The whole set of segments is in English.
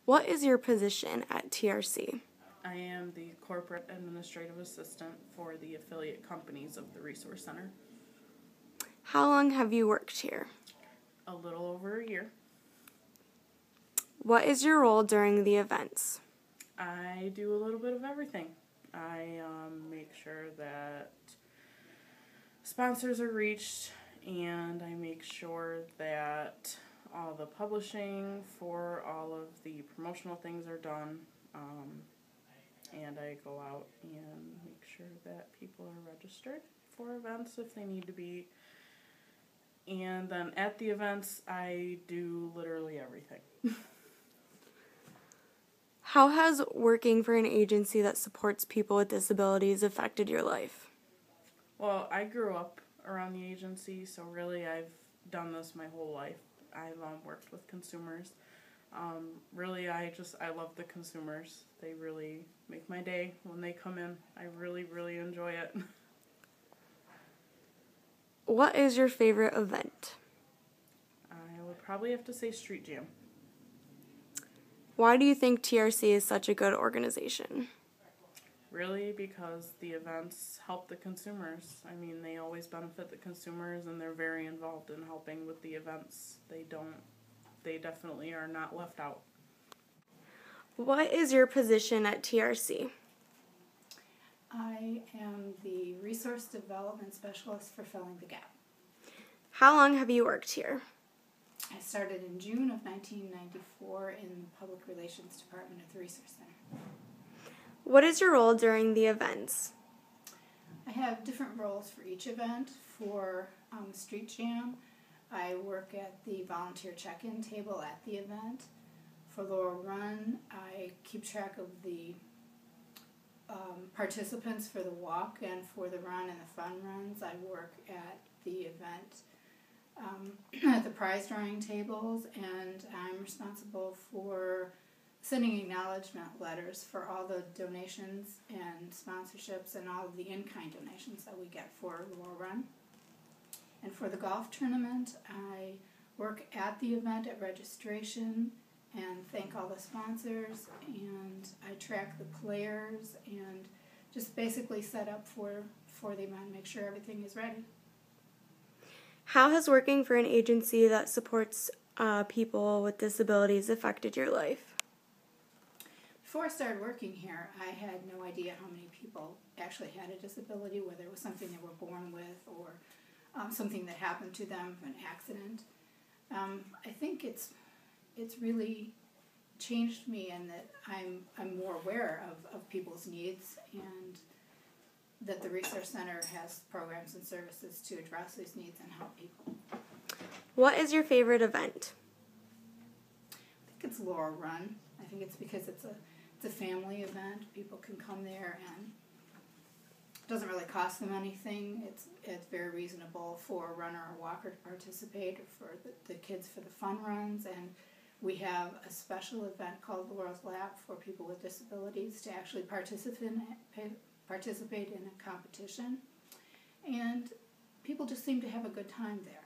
What is your position at TRC? I am the corporate administrative assistant for the affiliate companies of the Resource Center. How long have you worked here? A little over a year. What is your role during the events? I do a little bit of everything. I make sure that sponsors are reached, and I make sure that all the publishing for all of the promotional things are done. And I go out and make sure that people are registered for events if they need to be. And then at the events, I do literally everything. How has working for an agency that supports people with disabilities affected your life? Well, I grew up around the agency, so really I've done this my whole life. I've worked with consumers. Really, I love the consumers. They really make my day when they come in. I really, really enjoy it. What is your favorite event? I would probably have to say Street Jam. Why do you think TRC is such a good organization? Really, because the events help the consumers. I mean, they always benefit the consumers, and they're very involved in helping with the events. They definitely are not left out. What is your position at TRC? I am the Resource Development Specialist for Filling the Gap. How long have you worked here? I started in June of 1994 in the Public Relations Department at the Resource Center. What is your role during the events? I have different roles for each event. For Street Jam, I work at the volunteer check-in table at the event. For Laurel Run, I keep track of the participants for the walk, and for the run and the fun runs, I work at the event at the prize drawing tables, and I'm responsible for sending acknowledgement letters for all the donations and sponsorships and all of the in-kind donations that we get for Laurel Run. And for the golf tournament, I work at the event at registration and thank all the sponsors, and I track the players and just basically set up for the event, make sure everything is ready. How has working for an agency that supports people with disabilities affected your life? Before I started working here, I had no idea how many people actually had a disability, whether it was something they were born with or something that happened to them, an accident. I think it's really changed me in that I'm more aware of people's needs, and that the Resource Center has programs and services to address these needs and help people. What is your favorite event? I think it's Laurel Run. I think it's because it's a family event. People can come there, and it doesn't really cost them anything. It's very reasonable for a runner or walker to participate, or for the kids for the fun runs. And we have a special event called Laurel's Lap for people with disabilities to actually participate in a competition. And people just seem to have a good time there.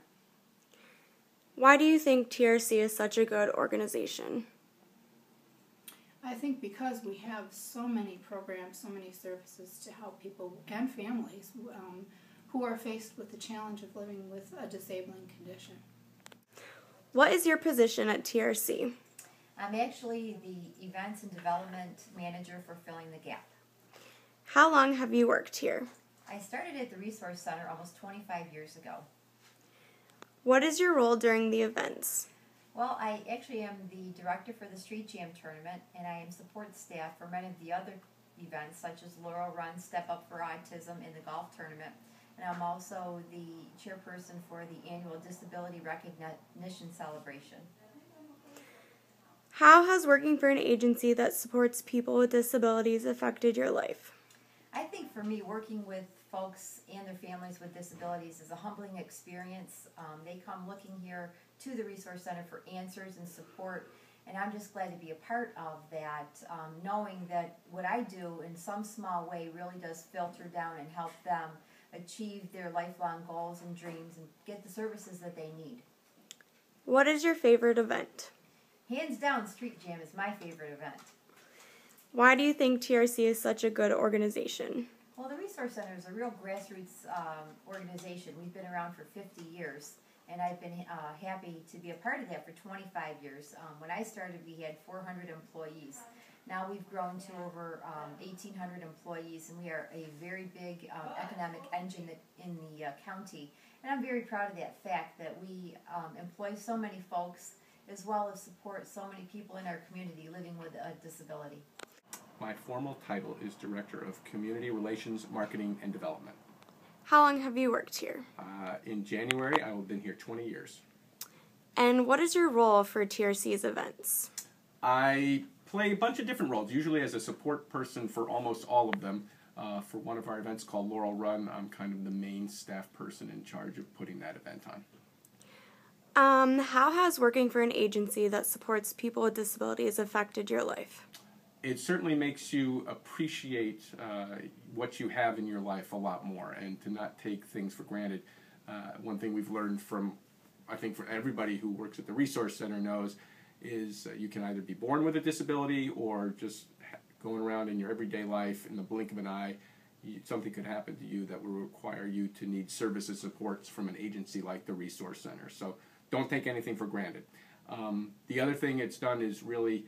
Why do you think TRC is such a good organization? I think because we have so many programs, so many services to help people and families who are faced with the challenge of living with a disabling condition. What is your position at TRC? I'm actually the Events and Development Manager for Filling the Gap. How long have you worked here? I started at the Resource Center almost 25 years ago. What is your role during the events? Well, I actually am the director for the Street Jam tournament, and I am support staff for many of the other events, such as Laurel Run, Step Up for Autism, and the golf tournament. And I'm also the chairperson for the annual Disability Recognition Celebration. How has working for an agency that supports people with disabilities affected your life? I think for me, working with folks and their families with disabilities is a humbling experience. They come looking here to the Resource Center for answers and support, and I'm just glad to be a part of that, knowing that what I do in some small way really does filter down and help them achieve their lifelong goals and dreams and get the services that they need. What is your favorite event? Hands down, Street Jam is my favorite event. Why do you think TRC is such a good organization? Well, the Resource Center is a real grassroots organization. We've been around for 50 years, and I've been happy to be a part of that for 25 years. When I started, we had 400 employees. Now we've grown to over 1,800 employees, and we are a very big economic engine in the county. And I'm very proud of that fact that we employ so many folks, as well as support so many people in our community living with a disability. My formal title is Director of Community Relations, Marketing, and Development. How long have you worked here? In January, I will have been here 20 years. And what is your role for TRC's events? I play a bunch of different roles, usually as a support person for almost all of them. For one of our events called Laurel Run, I'm kind of the main staff person in charge of putting that event on. How has working for an agency that supports people with disabilities affected your life? It certainly makes you appreciate what you have in your life a lot more and to not take things for granted. One thing we've learned from, I think for everybody who works at the Resource Center knows, is you can either be born with a disability or just going around in your everyday life in the blink of an eye, something could happen to you that will require you to need services supports from an agency like the Resource Center. So don't take anything for granted. The other thing it's done is really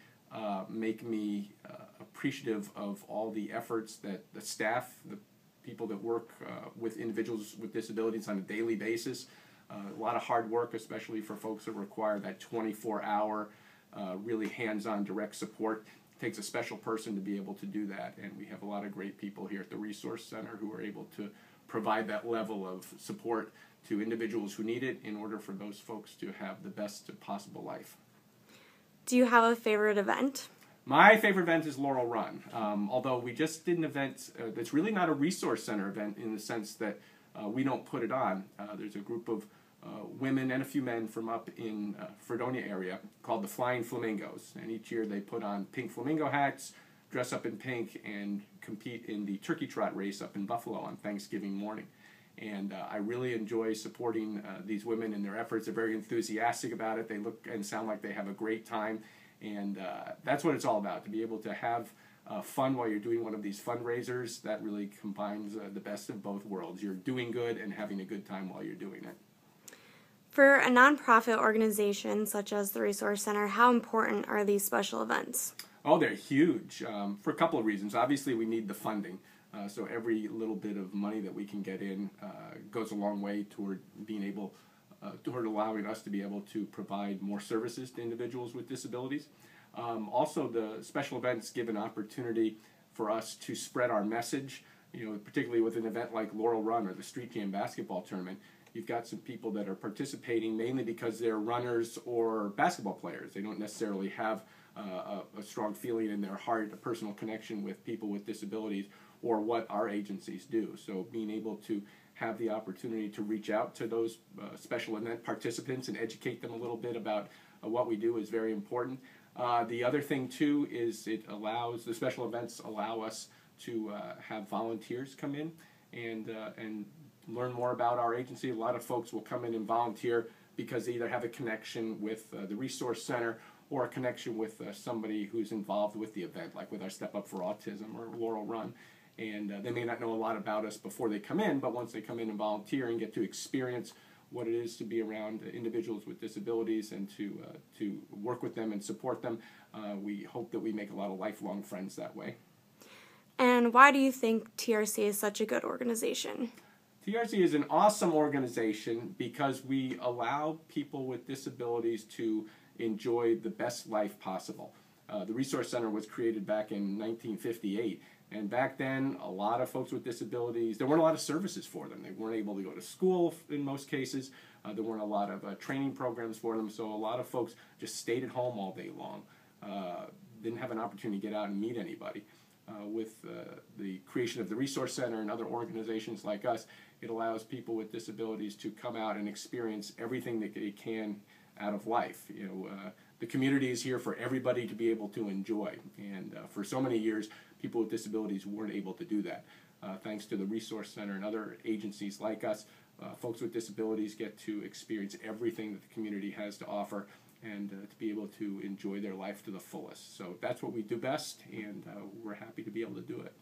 make me appreciative of all the efforts that the staff, the people that work with individuals with disabilities on a daily basis, a lot of hard work, especially for folks that require that 24-hour, really hands-on direct support. It takes a special person to be able to do that, and we have a lot of great people here at the Resource Center who are able to provide that level of support to individuals who need it in order for those folks to have the best possible life. Do you have a favorite event? My favorite event is Laurel Run, although we just did an event that's really not a Resource Center event in the sense that we don't put it on. There's a group of women and a few men from up in Fredonia area called the Flying Flamingos, and each year they put on pink flamingo hats, dress up in pink, and compete in the turkey trot race up in Buffalo on Thanksgiving morning. And I really enjoy supporting these women in their efforts. They're very enthusiastic about it. They look and sound like they have a great time. And that's what it's all about, to be able to have fun while you're doing one of these fundraisers. That really combines the best of both worlds. You're doing good and having a good time while you're doing it. For a nonprofit organization such as the Resource Center, how important are these special events? Oh, they're huge for a couple of reasons. Obviously, we need the funding. So every little bit of money that we can get in goes a long way toward being able, toward allowing us to be able to provide more services to individuals with disabilities. Also, the special events give an opportunity for us to spread our message. You know, particularly with an event like Laurel Run or the Street Jam basketball tournament, you've got some people that are participating mainly because they're runners or basketball players. They don't necessarily have a strong feeling in their heart, a personal connection with people with disabilities, or what our agencies do. So being able to have the opportunity to reach out to those special event participants and educate them a little bit about what we do is very important. The other thing too is it allows, the special events allow us to have volunteers come in and learn more about our agency. A lot of folks will come in and volunteer because they either have a connection with the Resource Center or a connection with somebody who's involved with the event, like with our Step Up for Autism or Laurel Run. And they may not know a lot about us before they come in, but once they come in and volunteer and get to experience what it is to be around individuals with disabilities and to work with them and support them, we hope that we make a lot of lifelong friends that way. And why do you think TRC is such a good organization? TRC is an awesome organization because we allow people with disabilities to enjoy the best life possible. The Resource Center was created back in 1958. And back then, a lot of folks with disabilities, there weren't a lot of services for them. They weren't able to go to school in most cases. There weren't a lot of training programs for them. So a lot of folks just stayed at home all day long. Didn't have an opportunity to get out and meet anybody. With the creation of the Resource Center and other organizations like us, it allows people with disabilities to come out and experience everything that they can out of life. You know, the community is here for everybody to be able to enjoy. And for so many years, people with disabilities weren't able to do that. Thanks to the Resource Center and other agencies like us, folks with disabilities get to experience everything that the community has to offer and to be able to enjoy their life to the fullest. So that's what we do best, and we're happy to be able to do it.